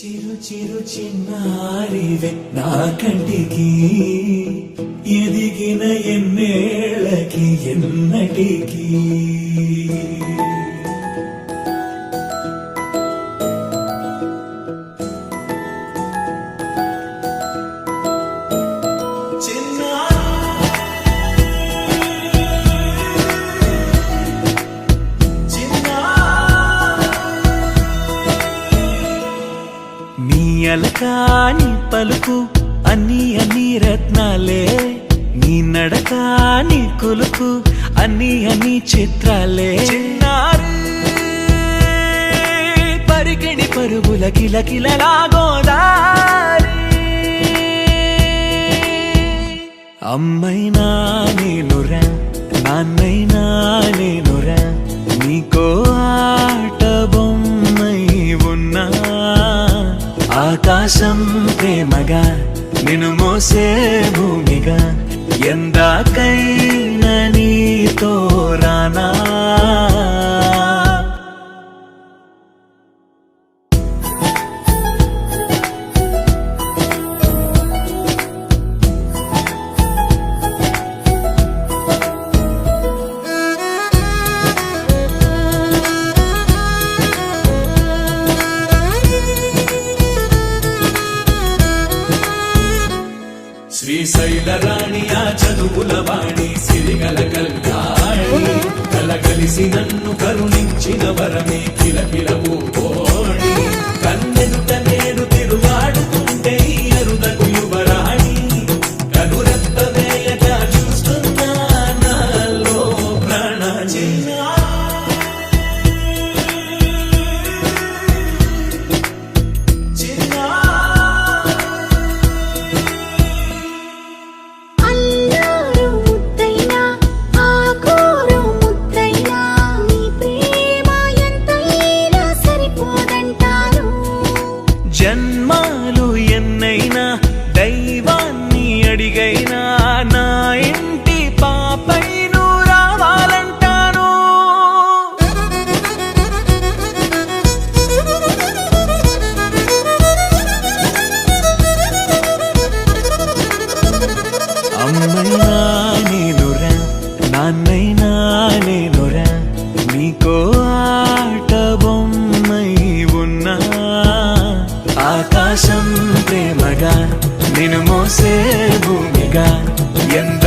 చిరు చిరు చిన్నారివే నా కంటికి ఎదిగిన ఎన్నేళ్ళకి ఎన్నటికి అలకాని పలుకు అన్ని రత్నాలే నీ నడకాని కొలుకు అన్ని చిత్రాలే పరికిణి పరుగుల కిలకిలలాగోదారి అమ్మైనా నేనురా నాన్నైనా నేనురా నీకో ఆట బొమ్మై ఉన్నా ఆకాశం ప్రేమగా నిన్ను మోసే భూమిగా ఎందాకైనా నీతో రానా శ్రీశైల రాణి ఆ చదువుల వాణి సిరిగల కల్యాణి కలగలిసి నన్ను కరుణించిన వరమే కిలకిలవు కోణి కన్నెదుట నేను తిరుగాడుతుంటే అరుదకు యువరాణి కనురెప్ప వేయక చూస్తున్నా నాలో ప్రాణ జన్మాలు ఎన్నైనా దైవాన్ని అడిగైనా నా ఇంటి పాపై నువ్వు రావాలంటాను అమ్మైనా నేనురా నాన్నైనా నేనురా నీకో ఆట బొమ్మై ఉన్నా ఆకాశం ప్రేమగా నిన్ను మోసే భూమిగా ఎంత